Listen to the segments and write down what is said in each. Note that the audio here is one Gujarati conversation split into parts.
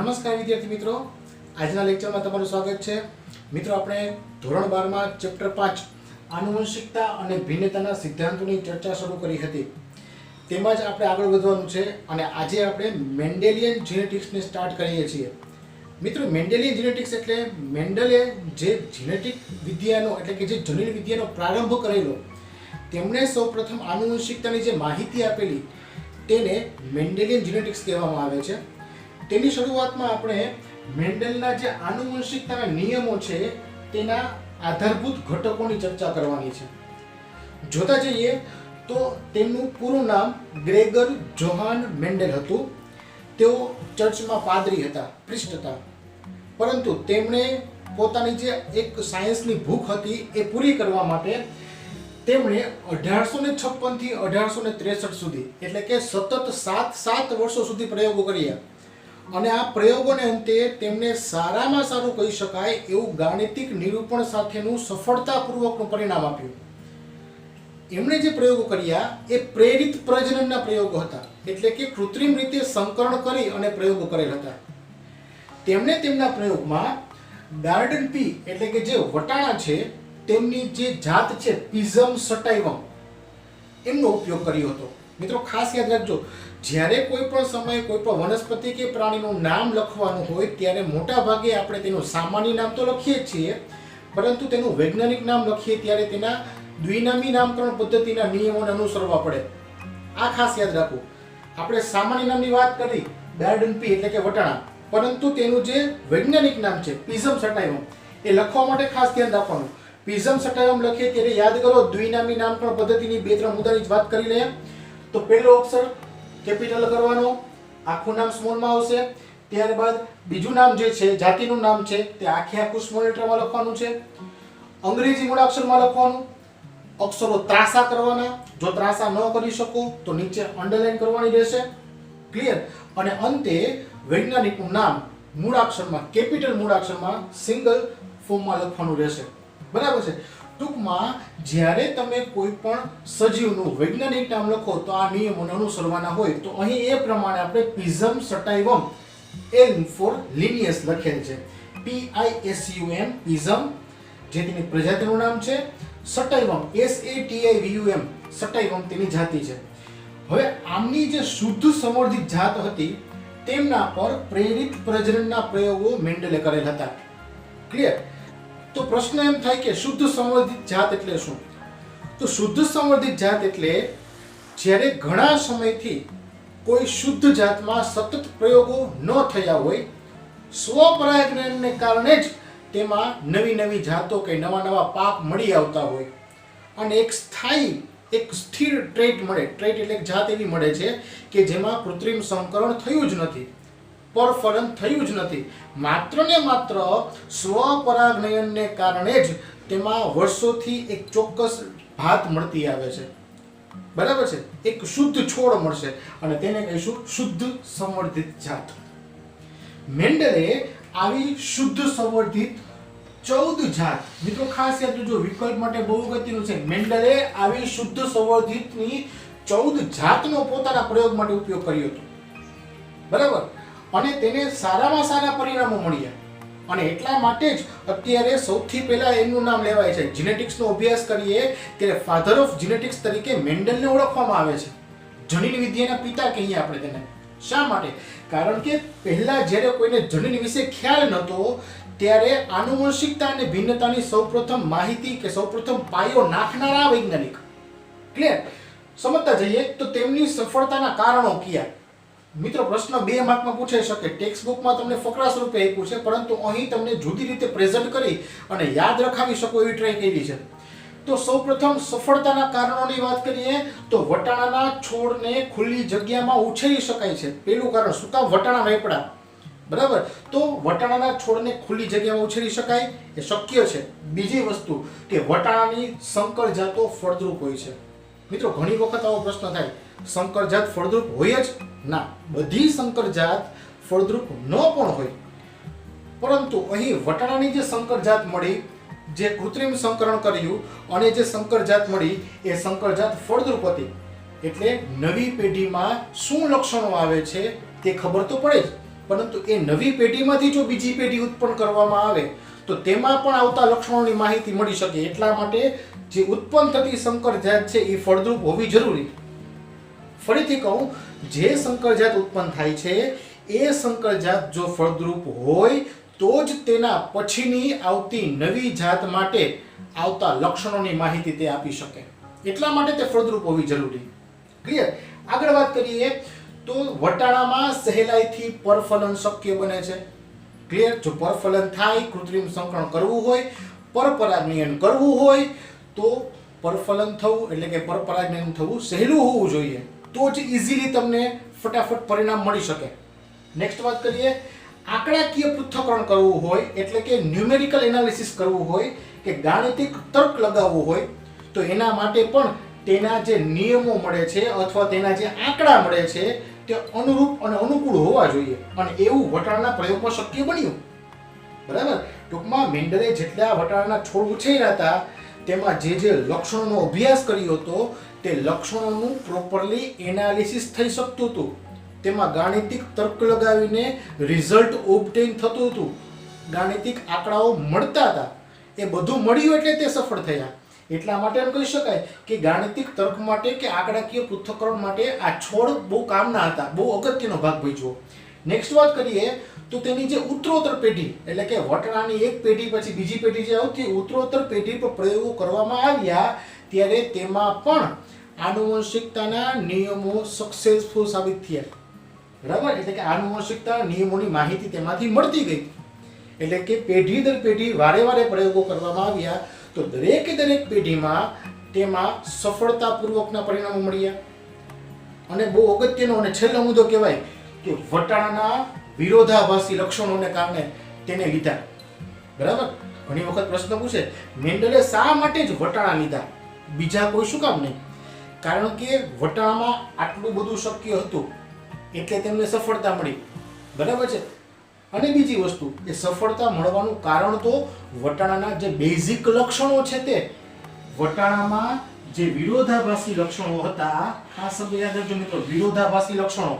નમસ્કાર વિદ્યાર્થી મિત્રો, આજના લેક્ચરમાં તમારું સ્વાગત છે। મિત્રો આપણે ધોરણ 12 માં ચેપ્ટર 5 આનુવંશિકતા અને ભિન્નતાના સિદ્ધાંતોની ચર્ચા શરૂ કરી હતી। તેમાં જ આપણે આગળ વધવાનું છે અને આજે આપણે મેન્ડેલિયન જીનેટિક્સને સ્ટાર્ટ કરીએ છીએ। મિત્રો મેન્ડેલિયન જીનેટિક્સ એટલે મેન્ડલે જે જીનેટિક વિદ્યાનો એટલે કે જે જનીન વિદ્યાનો પ્રારંભ કરેલો, તેમણે સૌપ્રથમ આનુવંશિકતાની જે માહિતી આપેલી તેને મેન્ડેલિયન જીનેટિક્સ કહેવામાં આવે છે। તેની શરૂઆતમાં આપણે મેન્ડલના જે આનુવંશિકતાના નિયમો છે તેના આધારભૂત ઘટકોની ચર્ચા કરવાની છે। જોતા જઈએ તો તેમનું પૂરું નામ ગ્રેગર જોહાન મેન્ડેલ હતું। તેઓ ચર્ચમાં પાદરી હતા, પ્રિસ્ટ હતા, પરંતુ તેમણે પોતાની જે એક સાયન્સની ભૂખ હતી એ પૂરી કરવા માટે તેમણે 1856 થી 1863 સુધી એટલે કે સતત 7 વર્ષો સુધી પ્રયોગો કર્યા અને આ પ્રયોગોને અંતે તેમને સારામાં સારું કહી શકાય એવું ગાણિતિક નિરૂપણ સાથેનું સફળતાપૂર્વકનું પરિણામ આપ્યું। એમણે જે પ્રયોગો કર્યા એ પ્રેરિત પ્રજનનના પ્રયોગો હતા, એટલે કે કૃત્રિમ રીતે સંકરણ કરી અને પ્રયોગો કરેલ હતા। તેમણે તેમના પ્રયોગમાં ગાર્ડન પી એટલે કે જે વટાણા છે તેમની જે જાત છે પિઝમ સટાઇવમ એમનો ઉપયોગ કર્યો હતો। મિત્રો ખાસ યાદ રાખજો, જ્યારે કોઈ પણ સમયે કોઈ પણ વનસ્પતિ કે પ્રાણીનું નામ લખવાનું હોય ત્યારે મોટા ભાગે આપણે તેનું સામાન્ય નામ તો લખીએ જ છીએ, પરંતુ તેનું વૈજ્ઞાનિક નામ લખીએ ત્યારે તેના દ્વિનામી નામકરણ પદ્ધતિના નિયમોને અનુસરવા પડે। આ ખાસ યાદ રાખવું। આપણે સામાન્ય નામની વાત કરી ગાર્ડન પી એટલે કે વટાણા, પરંતુ તેનું જે વૈજ્ઞાનિક નામ છે પિઝમ સટાઇવમ એ લખવા માટે ખાસ ધ્યાન રાખવાનું। પિઝમ સટાઇવમ લખીએ ત્યારે યાદ કરો દ્વિનામી નામકરણ પદ્ધતિની 2-3 મુદ્દાની જ વાત કરી લઈએ। તો પહેલો અક્ષર કેપિટલ કરવાનો, આખું નામ સ્મોલમાં આવશે, ત્યારબાદ બીજું નામ જે છે જાતિનું નામ છે તે આખું સ્મોલ લેટરમાં લખવાનું છે, અંગ્રેજી મૂળાક્ષરમાં લખવાનું, અક્ષરો ત્રાસા કરવાના, જો ત્રાસા ન કરી શકો તો નીચે અંડરલાઈન કરવાની રહેશે, ક્લિયર। અને અંતે વૈજ્ઞાનિકનું નામ મૂળાક્ષરમાં કેપિટલ મૂળાક્ષરમાં સિંગલ ફોર્મમાં લખવાનું રહેશે, બરાબર છે। ટૂંકમાં જ્યારે તમે કોઈ પણ સજીવનું વૈજ્ઞાનિક નામ લખો તો આ નિયમોને અનુસરવાના હોય। તો અહીં એ પ્રમાણે આપણે પિઝમ સટાઇવમ L ફોર લિનિયસ લખેલ છે, PISUM પિઝમ જે તેની પ્રજાતિનું નામ છે, સટાઇવમ SATIVUM સટાઇવમ તેની જાતિ છે। હવે આમની જે શુદ્ધ સંવર્ધિત જાત હતી તેમના પર પ્રેરિત પ્રજનનના પ્રયોગો મેન્ડલે કરેલ હતા, ક્લિયર। તો પ્રશ્ન એમ થાય કે શુદ્ધ સંવર્ધિત જાત એટલે શું? તો શુદ્ધ સંવર્ધિત જાત એટલે જ્યારે ઘણા સમયથી કોઈ શુદ્ધ જાતમાં સતત પ્રયોગો ન થયા હોય, સ્વપરાગનને કારણે જ તેમાં નવી જાતો કે નવા પાક મળી આવતા હોય અને એક સ્થાયી એક સ્થિર ટ્રેટ મળે। ટ્રેટ એટલે જાત એવી મળે છે કે જેમાં કૃત્રિમ સંકરણ થયું જ નથી, પરફલન થયું જ નથી, માત્ર ને માત્ર સ્વપરાગનયનને કારણે જ તેમાં વર્ષોથી એક ચોક્કસ ભાત મળતી આવે છે, બરાબર છે। એક શુદ્ધ છોડ મળશે અને તેને કહીશું શુદ્ધ સંવર્ધિત જાત। મેન્ડલે આવી શુદ્ધ સંવર્ધિત 14 જાત, મિત્રો ખાસ યાદ રાખજો, વિકલ્પ માટે બહુ અગત્યનું છે, મેન્ડલે આવી શુદ્ધ સંવર્ધિતની 14 જાતનો પોતાના પ્રયોગ માટે ઉપયોગ કર્યો હતો, બરાબર, અને તેને સારામાં સારા પરિણામો મળ્યા અને એટલા માટે જ અત્યારે સૌથી પહેલા એમનું નામ લેવાય છે। જીનેટિક્સનો અભ્યાસ કરીએ ત્યારે ફાધર ઓફ જીનેટિક્સ તરીકે મેન્ડલને ઓળખવામાં આવે છે, જનીન વિદ્યાના પિતા કહીએ આપણે તેને। શા માટે? કારણ કે પહેલા જ્યારે કોઈને જનીન વિશે ખ્યાલ નહોતો ત્યારે આનુવંશિકતા અને ભિન્નતાની સૌપ્રથમ માહિતી કે સૌપ્રથમ પાયો નાખનારા વૈજ્ઞાનિક, ક્લિયર। સમજતા જઈએ તો તેમની સફળતાના કારણો કયા? મિત્રો પ્રશ્ન 2 માર્કમાં પૂછાઈ શકે, ટેક્સ્ટ બુકમાં તમને ફકરા સ્વરૂપે આપ્યું છે, પરંતુ અહીં તમને જુદી રીતે પ્રેઝન્ટ કરી અને યાદ રખાવી શકો એવી ટ્રાય કરી છે। તો સૌપ્રથમ સફળતાના કારણોની વાત કરીએ તો વટાણાના છોડને ખુલ્લી જગ્યામાં ઉછેરી શકાય છે। પહેલું કારણ, શું કામ? વટાણા વેપડા, બરાબર, તો વટાણાના છોડને ખુલ્લી જગ્યામાં ઉછેરી શકાય એ શક્ય છે। બીજી વસ્તુ કે વટાણાની સંકર જાતો ફળદ્રુપ હોય છે। મિત્રો ઘણી વખત આવો પ્રશ્ન થાય, સંકર જાત ફળદ્રુપ હોય જ? ના, બધી સંકર જાત ફળદ્રુપ ન પણ હોય, પરંતુ અહીં વટાણાની જે સંકર જાત મળી, જે કૃત્રિમ સંકરણ કર્યું અને જે સંકર જાત મળી એ સંકર જાત ફળદ્રુપ હતી, એટલે નવી પેઢીમાં શું લક્ષણો આવે છે તે ખબર તો પડે જ। પરંતુ એ નવી પેઢીમાંથી જો બીજી પેઢી ઉત્પન્ન કરવામાં આવે તો તેમાં પણ આવતા લક્ષણોની માહિતી મળી શકે. એટલા માટે જે ઉત્પન્ન થતી સંકર જાત છે એ ફળદ્રુપ હોવી જરૂરી. ફરીથી કહું, જે સંકર જાત ઉત્પન્ન થાય છે એ સંકર જાત જો ફળદ્રુપ હોય તો જ તેના પછીની આવતી નવી જાત માટે આવતા લક્ષણોની માહિતી તે આપી શકે. એટલા માટે તે ફળદ્રુપ હોવી જરૂરી. ક્લિયર? આગળ વાત કરીએ તો વટાણામાં સહેલાઈથી પરફલન શક્ય બને છે. ક્લિયર? જો પરફલન થાય, કૃત્રિમ સંકરણ કરવું હોય, પરપરાગનયન કરવું હોય તો પરફલન થવું એટલે કે પરપરાગનયન થવું સહેલું હોવું જોઈએ, તો જ ઇઝીલી તમને ફટાફટ પરિણામ મળી શકે. નેક્સ્ટ વાત કરીએ, આંકડાકીય પૃથ્થકરણ કરવું હોય એટલે કે ન્યુમેરિકલ એનાલિસિસ કરવું હોય કે ગાણિતિક તર્ક લગાવવું હોય તો એના માટે પણ તેના જે નિયમો મળે છે અથવા તેના જે આંકડા મળે છે તે અનુરૂપ અને અનુકૂળ હોવા જોઈએ, અને એવું વટાણાના પ્રયોગમાં શક્ય બન્યું. બરાબર? ટૂંકમાં મેન્ડલે જેટલા વટાણાના છોડ ઉછેર્યા હતા તેમાં જે જે લક્ષણોનો અભ્યાસ કર્યો હતો તે લક્ષણોનું પ્રોપરલી એનાલિસિસ થઈ શકતું હતું. તેમાં ગાણિતિક તર્ક લગાવીને રિઝલ્ટ ઓબ્ટેન થતું હતું, ગાણિતિક આંકડાઓ મળતા હતા. એ બધું મળ્યું એટલે તે સફળ થયા. એટલા માટે એમ કહી શકાય કે ગાણિતિક તર્ક માટે કે આંકડાકીય પૃથ્થકરણ માટે આ છોડ બહુ કામના હતા, બહુ અગત્યનો ભાગ ભજવ્યો. નેક્સ્ટ વાત કરીએ તો તેની જે ઉત્તરોત્તર પેઢી એટલે કે વટાણાની એક પેઢી પછી બીજી પેઢી જે આવતી, ઉત્તરોત્તર પેઢી પર પ્રયોગો કરવામાં આવ્યા ત્યારે તેમાં પણ આનુવંશિકતાના નિયમો સક્સેસફુલ સાબિત થયા. બરાબર? એટલે કે આનુવંશિકતા નિયમોની માહિતી તેમાંથી મળતી ગઈ. એટલે કે પેઢી દર પેઢી વારે વારે પ્રયોગો કરવામાં આવ્યા તો દરેક પેઢીમાં તેમાં સફળતાપૂર્વકના પરિણામો મળ્યા. અને બહુ અગત્યનો અને છેલ્લો મુદ્દો કહેવાય કે વટાણાના વિરોધાભાસી લક્ષણોને કારણે તેને લીધા. બરાબર? ઘણી વખત પ્રશ્ન પૂછે, મેન્ડલે શા માટે જ વટાણા લીધા, બીજા કોઈ શું કામ નહીં? કારણ કે વટાણામાં આટલું બધું શક્ય હતું એટલે તેમને સફળતા મળી. બરાબર છે? અને બીજી વસ્તુ, એ સફળતા મળવાનું કારણ તો વટાણાના જે બેઝિક લક્ષણો છે તે વટાણામાં જે વિરોધાભાસી લક્ષણો હતા, આ શબ્દ યાદ રાખજો મિત્રો, વિરોધાભાસી લક્ષણો.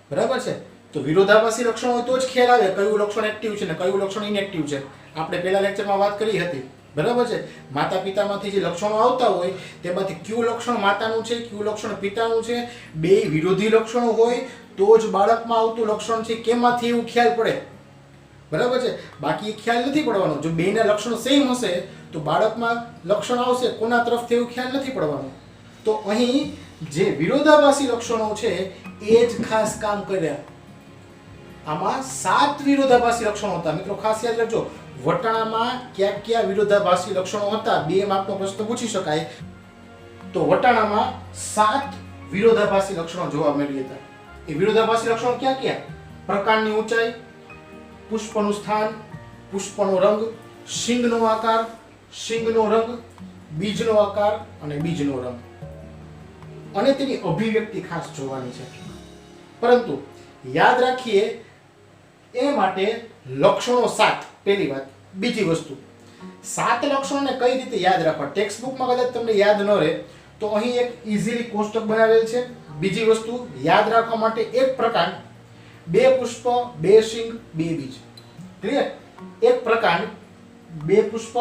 બરાબર છે? તો વિરોધાભાસી લક્ષણો હોય તો જ ખ્યાલ આવે કયું લક્ષણ એક્ટિવ છે ને કયું લક્ષણ ઇનએક્ટિવ છે. આપણે પહેલા લેક્ચરમાં વાત કરી હતી. બરાબર છે? માતા પિતામાંથી જે લક્ષણો આવતા હોય તેમાંથી કયું લક્ષણ માતાનું છે, કયું લક્ષણ પિતાનું છે, બે વિરોધી લક્ષણો હોય તો જ બાળકમાં આવતું લક્ષણ છે કેમાંથી એવું ખ્યાલ પડે. બરાબર છે? બાકી ખ્યાલ નથી પડવાનો. જો બેના લક્ષણ સેમ હશે તો બાળકમાં લક્ષણ આવશે કોના તરફથી એવું ખ્યાલ નથી પડવાનો. તો અહીં જે વિરોધાભાસી લક્ષણો છે એ જ ખાસ કામ કર્યા. આમાં 7 વિરોધાભાસી લક્ષણો હતા. મિત્રો ખાસ યાદ રાખજો, વટાણામાં કયા કયા વિરોધાભાસી લક્ષણો હતા, 2 માર્કનો પ્રશ્ન પૂછી શકાય. તો વટાણામાં 7 વિરોધાભાસી લક્ષણો જોવા મળ્યા હતા. એ વિરોધાભાસી લક્ષણો ક્યાં ક્યાં? પ્રકાંડની ઊંચાઈ, પુષ્પનું સ્થાન, પુષ્પનો રંગ, શીંગનો આકાર, શીંગનો રંગ, બીજનો આકાર અને બીજનો રંગ. અને તેની અભિવ્યક્તિ ખાસ જોવાની છે. પરંતુ યાદ રાખીએ એ માટે લક્ષણો 7 પહેલી વાત. બીજી વસ્તુ, 7 લક્ષણોને કઈ રીતે યાદ રાખવા? ટેક્સ્ટ બુકમાં કદાચ તમને યાદ ન રહે તો અહીં એક ઇઝીલી કોષ્ટક બનાવેલ છે. બીજી વસ્તુ, યાદ રાખવા માટે એક પ્રકાંડ, 2 પુષ્પ, 2 શીંગ, 2 બીજ. ક્લિયર? એક પ્રકાંડ, 2 પુષ્પ,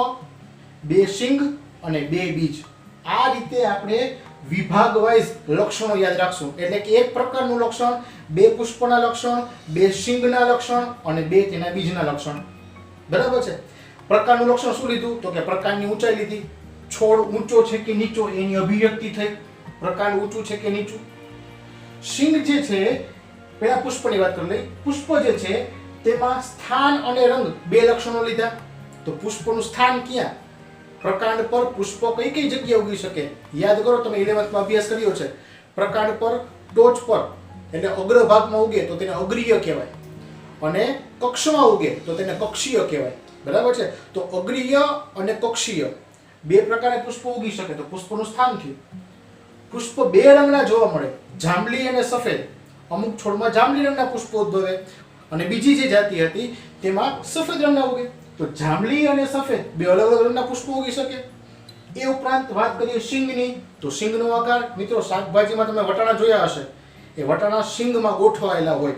2 શીંગ અને 2 બીજ. આ રીતે આપણે વિભાગ વાઇઝ લક્ષણો યાદ રાખશું. એટલે કે એક પ્રકારનું લક્ષણ, 2 પુષ્પના લક્ષણ, 2 શીંગના લક્ષણ અને 2 તેના બીજના લક્ષણ. બરાબર છે? પ્રકારનું લક્ષણ શું લીધું? તો કે પ્રકારની ઊંચાઈ લીધી, છોડ ઊંચો છે કે નીચો એની અભિવ્યક્તિ થઈ, પ્રકાંડ ઊંચું છે કે નીચું. શીંગ જે છે, પહેલા પુષ્પની વાત કરી લઈ. પુષ્પ જે છે તેમાં સ્થાન અને રંગ 2 લક્ષણો લીધા. તો પુષ્પનું સ્થાન ક્યાં? પ્રકાંડ પર પુષ્પ કઈ કઈ જગ્યાએ ઉગી શકે? યાદ કરો, તમે 11th માં અભ્યાસ કર્યો છે. પ્રકાંડ પર ટોચ પર એટલે અગ્રભાગમાં ઉગે તો તેને અગ્રીય કહેવાય, અને કક્ષમાં ઉગે તો તેને કક્ષીય કહેવાય. બરાબર છે? તો અગ્રીય અને કક્ષીય 2 પ્રકારે પુષ્પ ઉગી શકે. તો પુષ્પનું સ્થાન થયું. પુષ્પ 2 રંગના જોવા મળે, જાંબલી અને સફેદ. અમુક છોડમાં જાંબલી રંગના પુષ્પો ઉદ્ભવે અને બીજી જે જાતિ હતી તેમાં સફેદ રંગના ઉગે. તો જાંબલી અને સફેદ 2 અલગ અલગ રંગના પુષ્પો ઉગી શકે. એ ઉપરાંત વાત કરીએ શીંગની, તો શીંગનો આકાર, મિત્રો શાકભાજીમાં તમે વટાણા જોયા હશે, એ વટાણા શીંગમાં ગોઠવાયેલા હોય.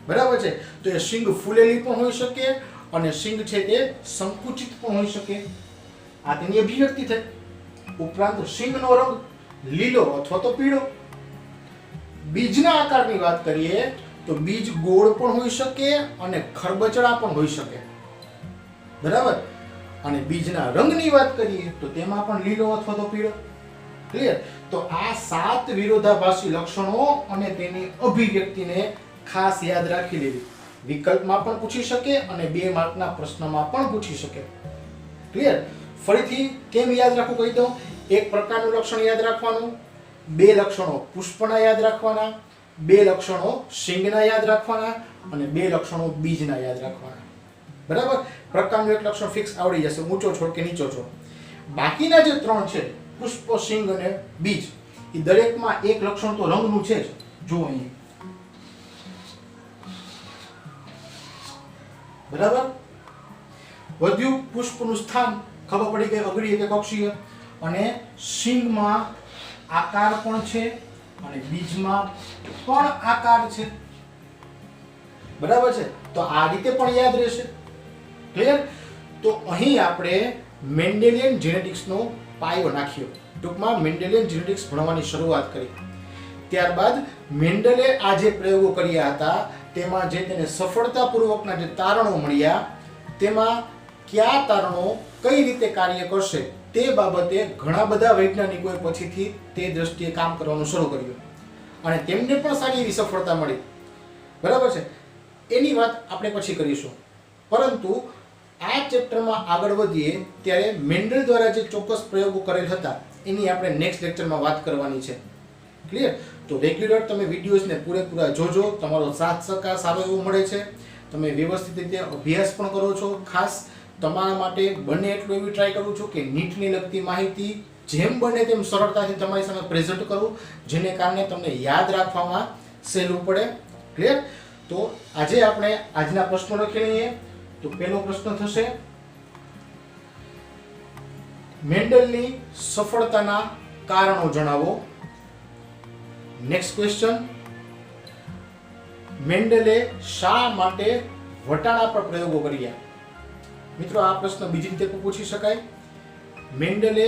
બરાબર છે. તો એ શીંગ ફૂલેલી પણ હોઈ શકે અને શીંગ છે તે સંકુચિત પણ હોઈ શકે. આ તેની અભિવ્યક્તિ થઈ. ઉપરાંત શીંગનો રંગ લીલો અથવા તો પીળો. બીજના આકારની વાત કરીએ તો બીજ ગોળ પણ હોઈ શકે અને ખરબચડા પણ હોઈ શકે. બરાબર. અને બીજના રંગની વાત કરીએ તો તેમાં પણ લીલો અથવા તો પીળો. ક્લિયર. તો આ 7 વિરોધાભાસી લક્ષણો અને તેની અભિવ્યક્તિને ખાસ યાદ રાખી લેવી. વિકલ્પમાં પણ પૂછી શકે અને 2 માર્કના પ્રશ્નમાં પણ પૂછી શકે. ક્લિયર. ફરીથી કેમ યાદ રાખવું કહી દઉં. એક પ્રકારનું લક્ષણ યાદ રાખવાનું, 2 લક્ષણો પુષ્પના યાદ રાખવાના, 2 લક્ષણો શીંગના યાદ રાખવાના અને 2 લક્ષણો બીજના યાદ રાખવાના. બરાબર. પ્રકારનું એક લક્ષણ ફિક્સ આવડી જશે, ઊંચો છોડ કે નીચો છોડ. બાકીના જે 3 છે પુષ્પ, શીંગ અને બીજ, એ દરેકમાં એક લક્ષણ તો રંગનું છે જ. જો અહીં બરાબર. વધ્યું પુષ્પનું સ્થાન, ખબર પડી કે અગ્રીય કે કક્ષીય. અને શીંગમાં આકાર પણ છે અને બીજમાં પણ આકાર છે. બરાબર છે. તો આ રીતે પણ યાદ રહેશે. ક્લિયર. તો અહીં આપણે મેન્ડેલિયન જેનેટિક્સનો પાયો નાખ્યો. ટૂંકમાં મેન્ડેલિયન જેનેટિક્સ ભણવાની શરૂઆત કરી. ત્યારબાદ મેન્ડલે આ જે પ્રયોગો કર્યા હતા તેમાં જે તેને સફળતાપૂર્વકના જે તારણો મળ્યા, તેમાં કયા તારણો કઈ રીતે કાર્ય કરશે તે બાબતે ઘણા બધા વૈજ્ઞાનિકોએ પછીથી તે દ્રષ્ટિએ કામ કરવાનું શરૂ કર્યું અને તેમને પણ સારી એવી સફળતા મળી. બરાબર છે. એની વાત આપણે પછી કરીશું. પરંતુ આ ચેપ્ટરમાં આગળ વધીએ ત્યારે મેન્ડલ દ્વારા જે ચોક્કસ પ્રયોગો કરેલ હતા એની આપણે નેક્સ્ટ લેક્ચરમાં વાત કરવાની છે. ક્લિયર. તો રેગ્યુલર તમે વિડીયોઝને પૂરેપૂરા જોજો. તમારો સાથ સહકાર સારો એવો મળે છે. તમે વ્યવસ્થિત રીતે અભ્યાસ પણ કરો છો. ખાસ તમારા માટે બને એટલું એવી ટ્રાય કરું છું કે નીટની લગતી માહિતી જેમ બને તેમ સરળતાથી તમારી સામે પ્રેઝન્ટ કરું, જેને કારણે તમને યાદ રાખવામાં સહેલું પડે. ક્લિયર. તો આજે આપણે આજના પ્રશ્નો લખી લઈએ. તો પહેલો પ્રશ્ન થશે, મેન્ડલની સફળતાના કારણો જણાવો. નેક્સ્ટ ક્વેશ્ચન, મેન્ડલે શા માટે વટાણા પર પ્રયોગો કર્યા? મિત્રો આ પ્રશ્ન બીજી રીતે પણ પૂછી શકાય. મેન્ડલે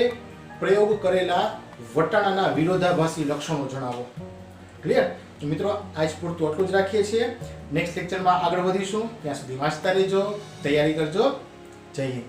પ્રયોગ કરેલા વટાણાના વિરોધાભાસી લક્ષણો જણાવો. ક્લિયર. તો મિત્રો આજ પૂરતું આટલું જ રાખીએ છીએ. નેક્સ્ટ લેક્ચરમાં આગળ વધીશું. ત્યાં સુધી વાંચતા રહેજો, તૈયારી કરજો. જય હિન્દ.